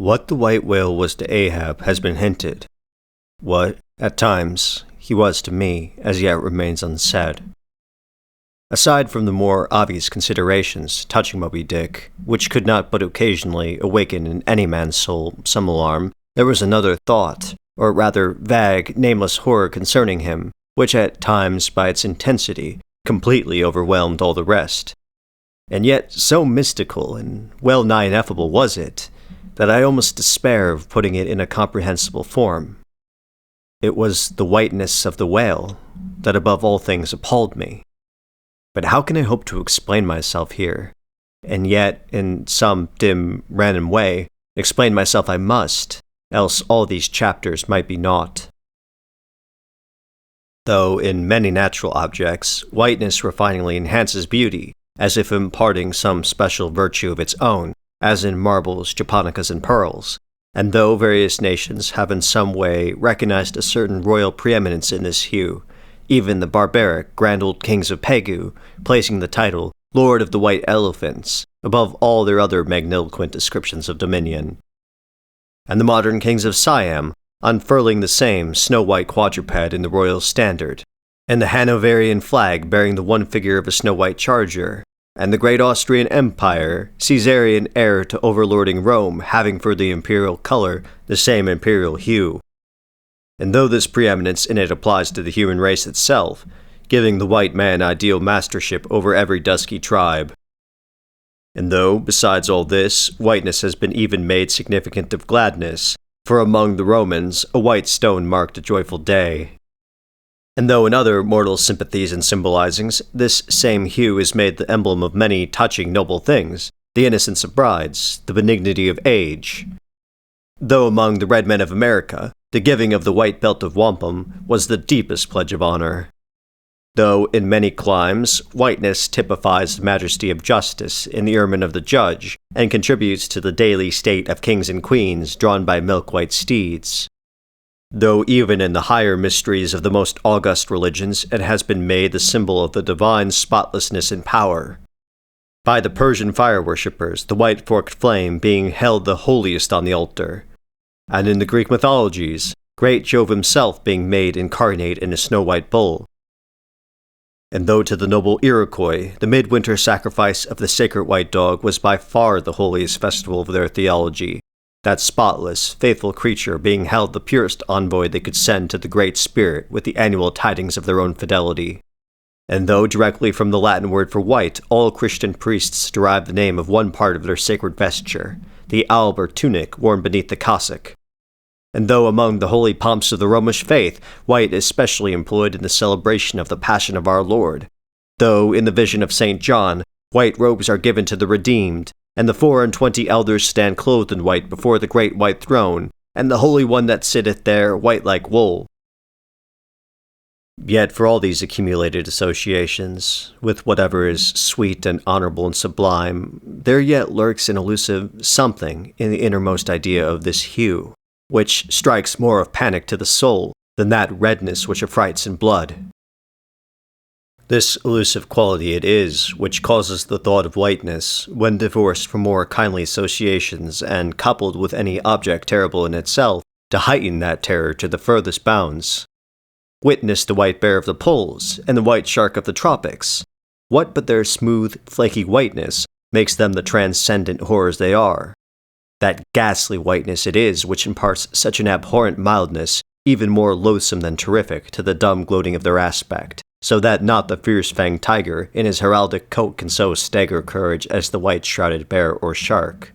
What the white whale was to Ahab has been hinted. What, at times, he was to me as yet remains unsaid. Aside from the more obvious considerations touching Moby-Dick, which could not but occasionally awaken in any man's soul some alarm, there was another thought, or rather vague, nameless horror concerning him, which at times, by its intensity, completely overwhelmed all the rest. And yet so mystical and well-nigh ineffable was it, that I almost despair of putting it in a comprehensible form. It was the whiteness of the whale that above all things appalled me. But how can I hope to explain myself here? And yet, in some dim, random way, explain myself I must, else all these chapters might be naught. Though in many natural objects, whiteness refiningly enhances beauty, as if imparting some special virtue of its own, as in marbles, japonicas, and pearls, and though various nations have in some way recognized a certain royal preeminence in this hue, even the barbaric, grand old kings of Pegu, placing the title Lord of the White Elephants above all their other magniloquent descriptions of dominion, and the modern kings of Siam unfurling the same snow-white quadruped in the royal standard, and the Hanoverian flag bearing the one figure of a snow-white charger, and the great Austrian Empire, Caesarian heir to overlording Rome, having for the imperial color the same imperial hue. And though this preeminence in it applies to the human race itself, giving the white man ideal mastership over every dusky tribe. And though, besides all this, whiteness has been even made significant of gladness, for among the Romans a white stone marked a joyful day. And though in other mortal sympathies and symbolizings, this same hue is made the emblem of many touching noble things, the innocence of brides, the benignity of age. Though among the red men of America, the giving of the white belt of wampum was the deepest pledge of honor. Though in many climes, whiteness typifies the majesty of justice in the ermine of the judge, and contributes to the daily state of kings and queens drawn by milk-white steeds. Though even in the higher mysteries of the most august religions it has been made the symbol of the divine spotlessness and power. By the Persian fire-worshippers, the white forked flame being held the holiest on the altar, and in the Greek mythologies, great Jove himself being made incarnate in a snow-white bull. And though to the noble Iroquois, the midwinter sacrifice of the sacred white dog was by far the holiest festival of their theology, that spotless, faithful creature being held the purest envoy they could send to the Great Spirit with the annual tidings of their own fidelity. And though directly from the Latin word for white, all Christian priests derive the name of one part of their sacred vesture, the alb or tunic worn beneath the cassock. And though among the holy pomps of the Romish faith, white is specially employed in the celebration of the Passion of our Lord, though in the vision of St. John, white robes are given to the redeemed, and the 24 elders stand clothed in white before the great white throne, and the Holy One that sitteth there white like wool. Yet for all these accumulated associations, with whatever is sweet and honorable and sublime, there yet lurks an elusive something in the innermost idea of this hue, which strikes more of panic to the soul than that redness which affrights in blood. This elusive quality it is which causes the thought of whiteness, when divorced from more kindly associations and coupled with any object terrible in itself, to heighten that terror to the furthest bounds. Witness the white bear of the poles and the white shark of the tropics. What but their smooth, flaky whiteness makes them the transcendent horrors they are? That ghastly whiteness it is which imparts such an abhorrent mildness, even more loathsome than terrific, to the dumb gloating of their aspect, so that not the fierce-fanged tiger in his heraldic coat can so stagger courage as the white-shrouded bear or shark.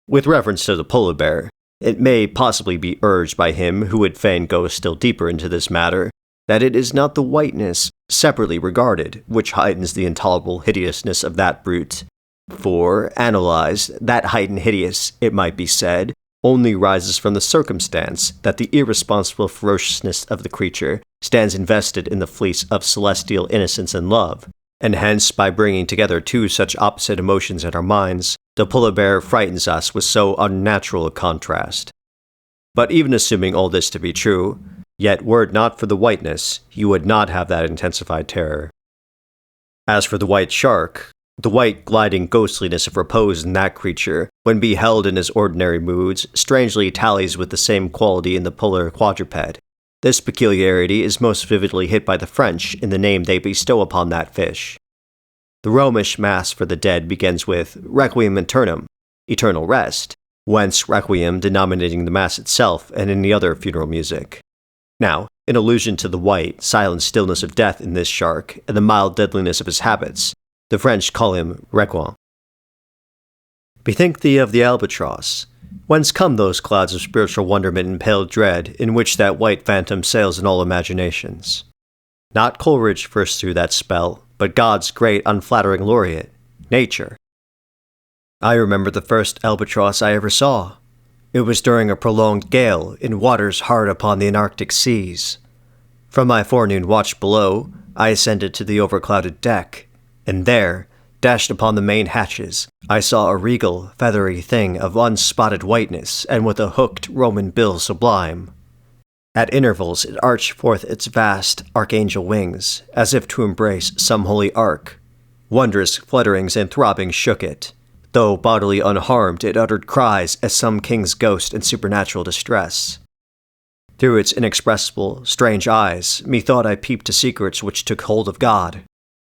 With reference to the polar bear, it may possibly be urged by him who would fain go still deeper into this matter, that it is not the whiteness, separately regarded, which heightens the intolerable hideousness of that brute. For, analyzed, that heightened hideous, it might be said, only rises from the circumstance that the irresponsible ferociousness of the creature stands invested in the fleece of celestial innocence and love, and hence by bringing together two such opposite emotions in our minds, the polar bear frightens us with so unnatural a contrast. But even assuming all this to be true, yet were it not for the whiteness, you would not have that intensified terror. As for the white shark, the white gliding ghostliness of repose in that creature when beheld in his ordinary moods, strangely tallies with the same quality in the polar quadruped. This peculiarity is most vividly hit by the French in the name they bestow upon that fish. The Romish Mass for the dead begins with Requiem Aeternam, eternal rest, whence Requiem denominating the Mass itself and any other funeral music. Now, in allusion to the white, silent stillness of death in this shark and the mild deadliness of his habits, the French call him Requiem. Bethink thee of the albatross. Whence come those clouds of spiritual wonderment and pale dread in which that white phantom sails in all imaginations? Not Coleridge first threw that spell, but God's great unflattering laureate, Nature. I remember the first albatross I ever saw. It was during a prolonged gale in waters hard upon the Antarctic seas. From my forenoon watch below, I ascended to the overclouded deck, and there, dashed upon the main hatches, I saw a regal, feathery thing of unspotted whiteness and with a hooked Roman bill sublime. At intervals it arched forth its vast archangel wings, as if to embrace some holy ark. Wondrous flutterings and throbbings shook it. Though bodily unharmed, it uttered cries as some king's ghost in supernatural distress. Through its inexpressible, strange eyes, methought I peeped to secrets which took hold of God.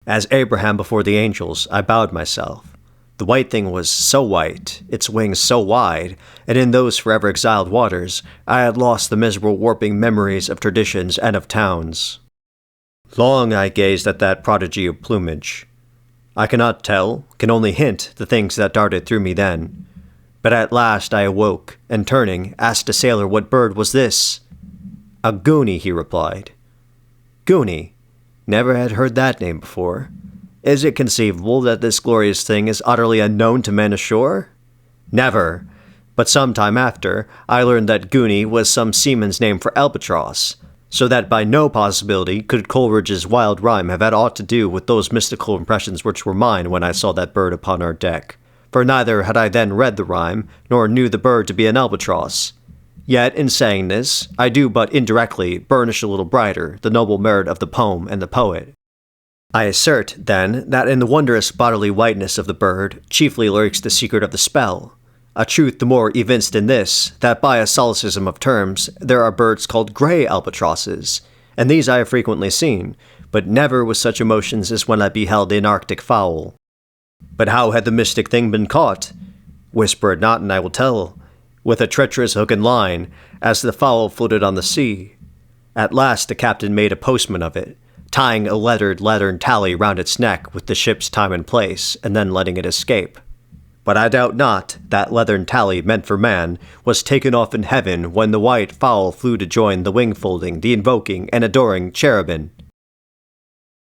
As Abraham before the angels, I bowed myself. The white thing was so white, its wings so wide, and in those forever exiled waters, I had lost the miserable warping memories of traditions and of towns. Long I gazed at that prodigy of plumage. I cannot tell, can only hint the things that darted through me then. But at last I awoke, and turning, asked a sailor what bird was this. A goonie, he replied. Goonie? Never had heard that name before. Is it conceivable that this glorious thing is utterly unknown to men ashore? Never. But some time after, I learned that goonie was some seaman's name for albatross, so that by no possibility could Coleridge's wild rhyme have had aught to do with those mystical impressions which were mine when I saw that bird upon our deck, for neither had I then read the rhyme, nor knew the bird to be an albatross. Yet, in saying this, I do but indirectly burnish a little brighter the noble merit of the poem and the poet. I assert, then, that in the wondrous bodily whiteness of the bird chiefly lurks the secret of the spell, a truth the more evinced in this, that by a solecism of terms, there are birds called grey albatrosses, and these I have frequently seen, but never with such emotions as when I beheld the Antarctic fowl. But how had the mystic thing been caught? Whisper it not, and I will tell. With a treacherous hook and line, as the fowl floated on the sea. At last the captain made a postman of it, tying a lettered leathern tally round its neck with the ship's time and place, and then letting it escape. But I doubt not that leathern tally meant for man was taken off in heaven when the white fowl flew to join the wing-folding, the invoking, and adoring cherubim.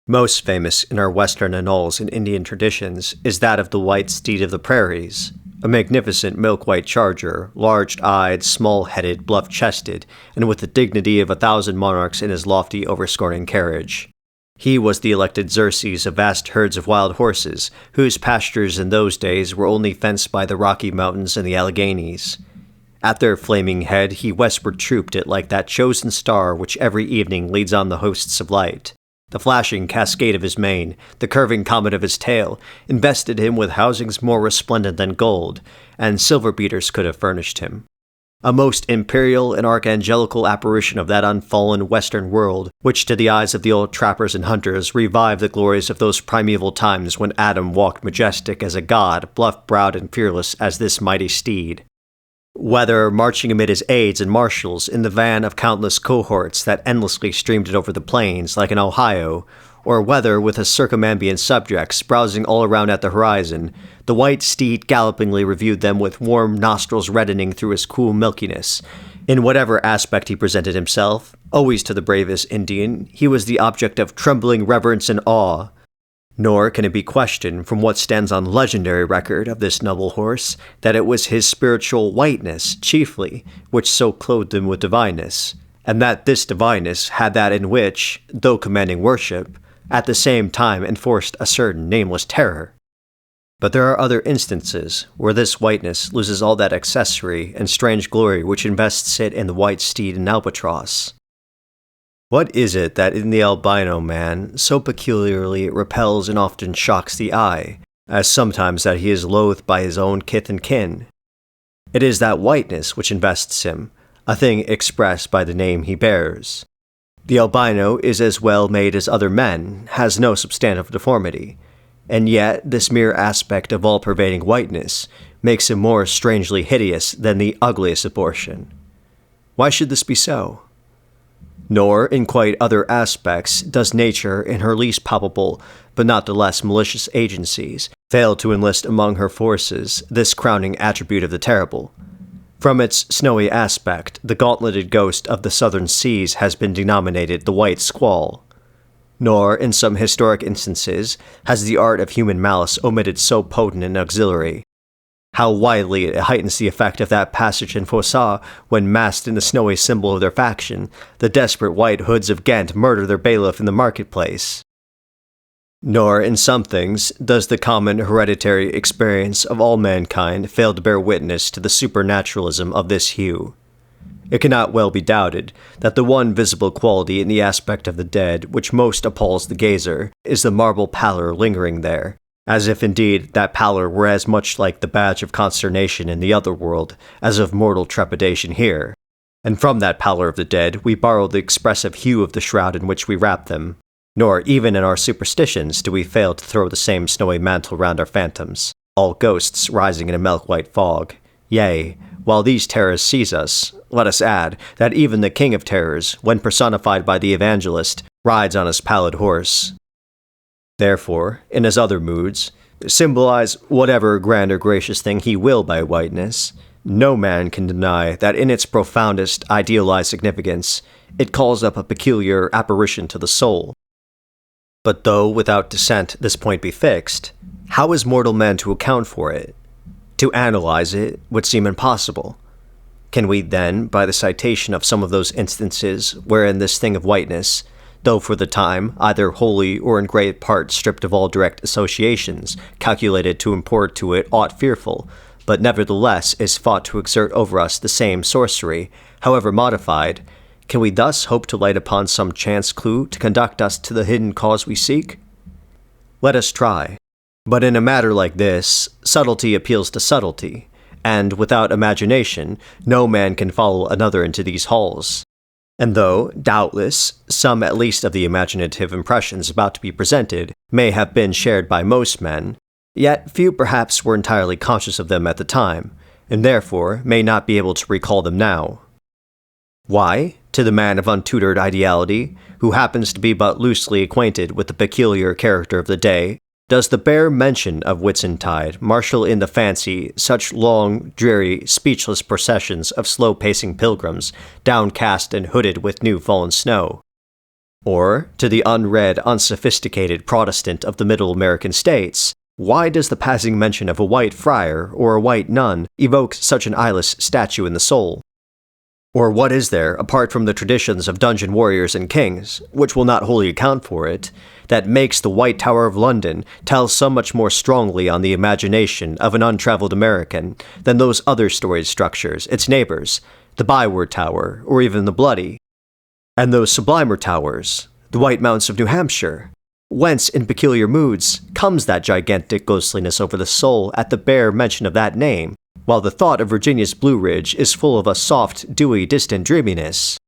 Most famous in our Western annals and Indian traditions is that of the white steed of the prairies, a magnificent milk-white charger, large-eyed, small-headed, bluff-chested, and with the dignity of 1,000 monarchs in his lofty, overscoring carriage. He was the elected Xerxes of vast herds of wild horses, whose pastures in those days were only fenced by the Rocky Mountains and the Alleghanies. At their flaming head he westward trooped it like that chosen star which every evening leads on the hosts of light. The flashing cascade of his mane, the curving comet of his tail, invested him with housings more resplendent than gold, and silver beaters could have furnished him. A most imperial and archangelical apparition of that unfallen western world, which to the eyes of the old trappers and hunters revived the glories of those primeval times when Adam walked majestic as a god, bluff-browed and fearless as this mighty steed. Whether marching amid his aides and marshals in the van of countless cohorts that endlessly streamed it over the plains like an Ohio, or whether with his circumambient subjects browsing all around at the horizon, the white steed gallopingly reviewed them with warm nostrils reddening through his cool milkiness. In whatever aspect he presented himself, always to the bravest Indian, he was the object of trembling reverence and awe. Nor can it be questioned from what stands on legendary record of this noble horse, that it was his spiritual whiteness, chiefly, which so clothed him with divineness, and that this divineness had that in which, though commanding worship, at the same time enforced a certain nameless terror. But there are other instances where this whiteness loses all that accessory and strange glory which invests it in the white steed and albatross. What is it that in the albino man so peculiarly repels and often shocks the eye, as sometimes that he is loathed by his own kith and kin. It is that whiteness which invests him, a thing expressed by the name he bears. The albino is as well made as other men, has no substantive deformity, and yet this mere aspect of all-pervading whiteness makes him more strangely hideous than the ugliest abortion. Why should this be so? Nor, in quite other aspects, does nature, in her least palpable, but not the less malicious agencies, fail to enlist among her forces this crowning attribute of the terrible. From its snowy aspect, the gauntleted ghost of the southern seas has been denominated the White Squall. Nor, in some historic instances, has the art of human malice omitted so potent an auxiliary. How widely it heightens the effect of that passage in Froissart when, masked in the snowy symbol of their faction, the desperate white hoods of Ghent murder their bailiff in the marketplace. Nor, in some things, does the common hereditary experience of all mankind fail to bear witness to the supernaturalism of this hue. It cannot well be doubted that the one visible quality in the aspect of the dead which most appalls the gazer is the marble pallor lingering there, as if indeed that pallor were as much like the badge of consternation in the other world as of mortal trepidation here. And from that pallor of the dead we borrow the expressive hue of the shroud in which we wrap them. Nor, even in our superstitions, do we fail to throw the same snowy mantle round our phantoms, all ghosts rising in a milk-white fog. Yea, while these terrors seize us, let us add that even the King of Terrors, when personified by the evangelist, rides on his pallid horse. Therefore, in his other moods, symbolize whatever grand or gracious thing he will by whiteness, no man can deny that in its profoundest idealized significance, it calls up a peculiar apparition to the soul. But though without dissent this point be fixed, how is mortal man to account for it? To analyze it would seem impossible. Can we then, by the citation of some of those instances wherein this thing of whiteness, though for the time either wholly or in great part stripped of all direct associations calculated to import to it aught fearful, but nevertheless is thought to exert over us the same sorcery, however modified, can we thus hope to light upon some chance clue to conduct us to the hidden cause we seek? Let us try. But in a matter like this, subtlety appeals to subtlety, and without imagination, no man can follow another into these halls. And though, doubtless, some at least of the imaginative impressions about to be presented may have been shared by most men, yet few perhaps were entirely conscious of them at the time, and therefore may not be able to recall them now. Why, to the man of untutored ideality, who happens to be but loosely acquainted with the peculiar character of the day, does the bare mention of Whitsuntide marshal in the fancy such long, dreary, speechless processions of slow-pacing pilgrims, downcast and hooded with new-fallen snow? Or, to the unread, unsophisticated Protestant of the Middle American states, why does the passing mention of a white friar or a white nun evoke such an eyeless statue in the soul? Or what is there, apart from the traditions of dungeon warriors and kings, which will not wholly account for it, that makes the White Tower of London tell so much more strongly on the imagination of an untraveled American than those other storied structures, its neighbors, the Byward Tower, or even the Bloody? And those sublimer towers, the White Mounts of New Hampshire? Whence, in peculiar moods, comes that gigantic ghostliness over the soul at the bare mention of that name, while the thought of Virginia's Blue Ridge is full of a soft, dewy, distant dreaminess?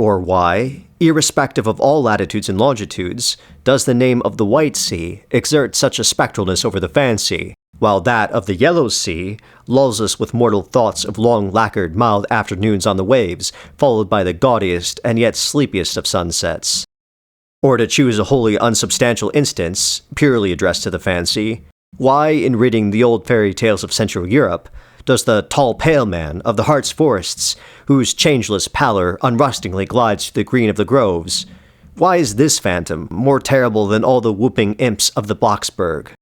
Or why, irrespective of all latitudes and longitudes, does the name of the White Sea exert such a spectralness over the fancy, while that of the Yellow Sea lulls us with mortal thoughts of long lacquered mild afternoons on the waves, followed by the gaudiest and yet sleepiest of sunsets? Or to choose a wholly unsubstantial instance, purely addressed to the fancy, why, in reading the old fairy tales of Central Europe, does the tall pale man of the Hartz forests, whose changeless pallor unrustingly glides through the green of the groves, why is this phantom more terrible than all the whooping imps of the Blocksberg?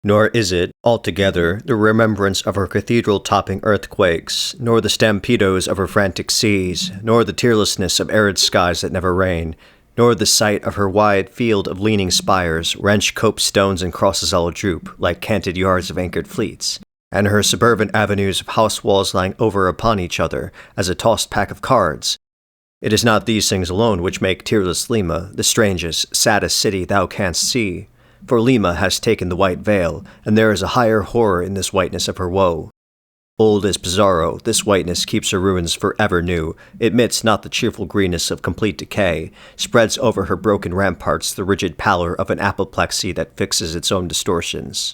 Nor is it, altogether, the remembrance of her cathedral-topping earthquakes, nor the stampedos of her frantic seas, nor the tearlessness of arid skies that never rain, nor the sight of her wide field of leaning spires, wrenched copestones and crosses all droop, like canted yards of anchored fleets, and her suburban avenues of house walls lying over upon each other as a tossed pack of cards. It is not these things alone which make tearless Lima the strangest, saddest city thou canst see, for Lima has taken the white veil, and there is a higher horror in this whiteness of her woe. Old as Pizarro, this whiteness keeps her ruins forever new, admits not the cheerful greenness of complete decay, spreads over her broken ramparts the rigid pallor of an apoplexy that fixes its own distortions.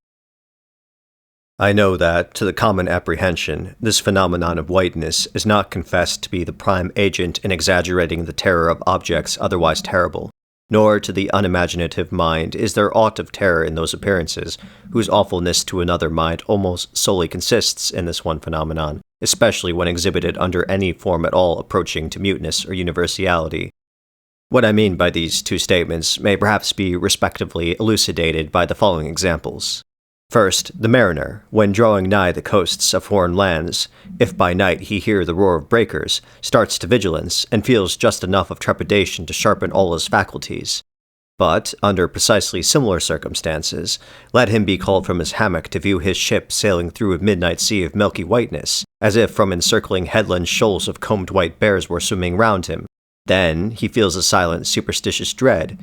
I know that, to the common apprehension, this phenomenon of whiteness is not confessed to be the prime agent in exaggerating the terror of objects otherwise terrible, nor to the unimaginative mind is there aught of terror in those appearances, whose awfulness to another mind almost solely consists in this one phenomenon, especially when exhibited under any form at all approaching to muteness or universality. What I mean by these two statements may perhaps be respectively elucidated by the following examples. First, the mariner, when drawing nigh the coasts of foreign lands, if by night he hear the roar of breakers, starts to vigilance, and feels just enough of trepidation to sharpen all his faculties. But, under precisely similar circumstances, let him be called from his hammock to view his ship sailing through a midnight sea of milky whiteness, as if from encircling headlands shoals of combed white bears were swimming round him. Then he feels a silent, superstitious dread.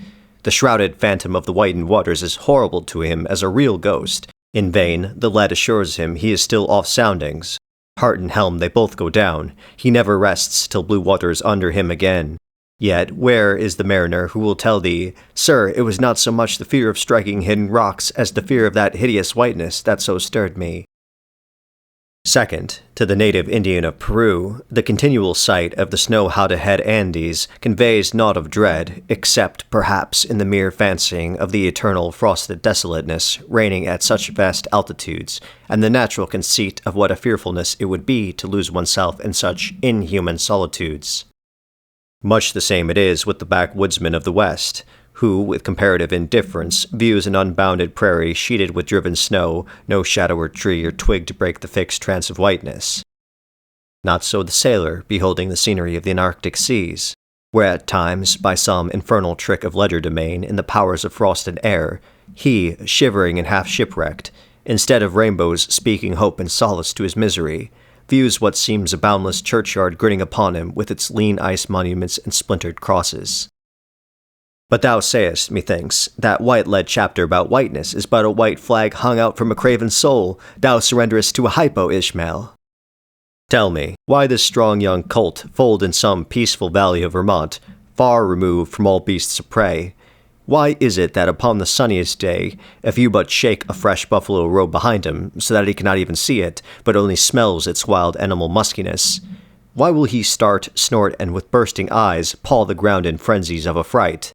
The shrouded phantom of the whitened waters is horrible to him as a real ghost. In vain, the lead assures him he is still off soundings. Heart and helm they both go down. He never rests till blue waters under him again. Yet where is the mariner who will tell thee, "Sir, it was not so much the fear of striking hidden rocks as the fear of that hideous whiteness that so stirred me"? Second, to the native Indian of Peru, the continual sight of the snow-howdah-head Andes conveys naught of dread, except, perhaps, in the mere fancying of the eternal frosted desolateness reigning at such vast altitudes, and the natural conceit of what a fearfulness it would be to lose oneself in such inhuman solitudes. Much the same it is with the backwoodsman of the West, who, with comparative indifference, views an unbounded prairie sheeted with driven snow, no shadow or tree or twig to break the fixed trance of whiteness. Not so the sailor, beholding the scenery of the Antarctic seas, where at times, by some infernal trick of legerdemain in the powers of frost and air, he, shivering and half shipwrecked, instead of rainbows speaking hope and solace to his misery, views what seems a boundless churchyard grinning upon him with its lean ice monuments and splintered crosses. But thou sayest, methinks, that white-lead chapter about whiteness is but a white flag hung out from a craven soul. Thou surrenderest to a hypo, Ishmael. Tell me, why this strong young colt, foaled in some peaceful valley of Vermont, far removed from all beasts of prey, why is it that upon the sunniest day, if you but shake a fresh buffalo robe behind him, so that he cannot even see it, but only smells its wild animal muskiness, why will he start, snort, and with bursting eyes paw the ground in frenzies of affright?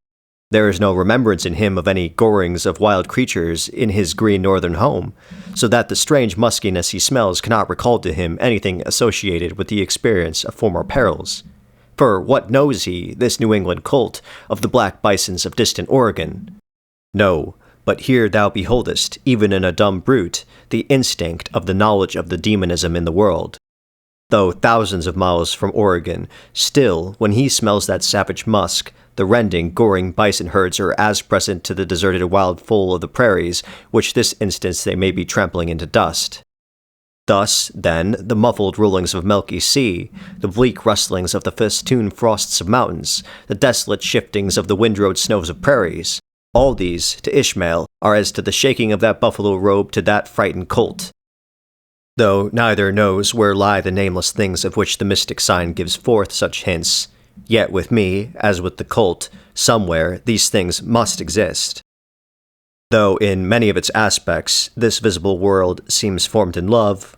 There is no remembrance in him of any gorings of wild creatures in his green northern home, so that the strange muskiness he smells cannot recall to him anything associated with the experience of former perils. For what knows he, this New England colt, of the black bisons of distant Oregon? No, but here thou beholdest, even in a dumb brute, the instinct of the knowledge of the demonism in the world. Though thousands of miles from Oregon, still, when he smells that savage musk, the rending, goring bison herds are as present to the deserted wild foal of the prairies, which this instance they may be trampling into dust. Thus, then, the muffled rollings of milky sea, the bleak rustlings of the festooned frosts of mountains, the desolate shiftings of the windrowed snows of prairies, all these, to Ishmael, are as to the shaking of that buffalo robe to that frightened colt. Though neither knows where lie the nameless things of which the mystic sign gives forth such hints, yet with me, as with the colt, somewhere these things must exist. Though in many of its aspects this visible world seems formed in love,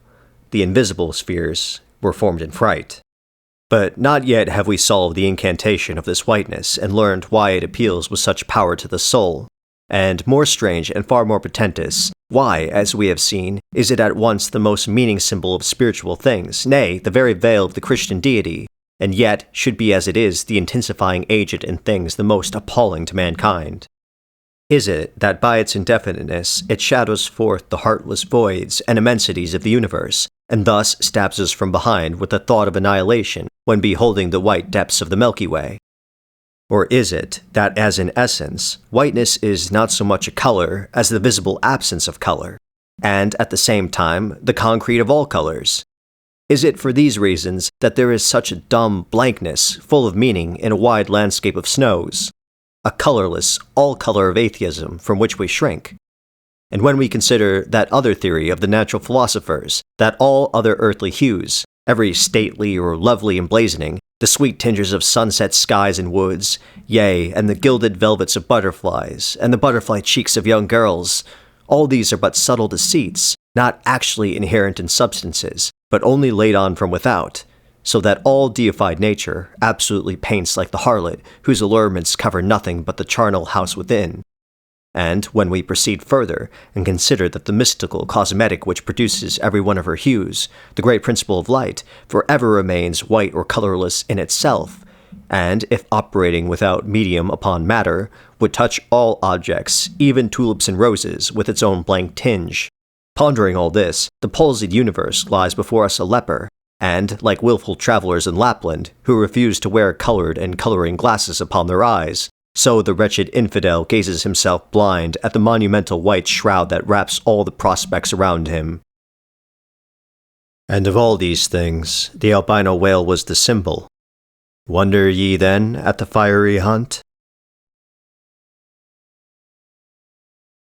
the invisible spheres were formed in fright. But not yet have we solved the incantation of this whiteness and learned why it appeals with such power to the soul. And more strange and far more portentous, why, as we have seen, is it at once the most meaning symbol of spiritual things, nay, the very veil of the Christian deity, and yet should be as it is the intensifying agent in things the most appalling to mankind? Is it that by its indefiniteness it shadows forth the heartless voids and immensities of the universe, and thus stabs us from behind with the thought of annihilation when beholding the white depths of the Milky Way? Or is it that, as in essence, whiteness is not so much a color as the visible absence of color, and at the same time the concrete of all colors? Is it for these reasons that there is such a dumb blankness, full of meaning, in a wide landscape of snows? a colorless, all-color of atheism from which we shrink. And when we consider that other theory of the natural philosophers, that all other earthly hues, every stately or lovely emblazoning, the sweet tinges of sunset skies and woods, yea, and the gilded velvets of butterflies, and the butterfly cheeks of young girls, all these are but subtle deceits, not actually inherent in substances, but only laid on from without, so that all deified nature absolutely paints like the harlot, whose allurements cover nothing but the charnel house within. And when we proceed further, and consider that the mystical cosmetic which produces every one of her hues, the great principle of light, forever remains white or colorless in itself, and, if operating without medium upon matter, would touch all objects, even tulips and roses, with its own blank tinge. Pondering all this, the palsied universe lies before us a leper, and, like willful travelers in Lapland, who refuse to wear colored and coloring glasses upon their eyes, so the wretched infidel gazes himself blind at the monumental white shroud that wraps all the prospects around him. And of all these things, the albino whale was the symbol. Wonder ye then at the fiery hunt?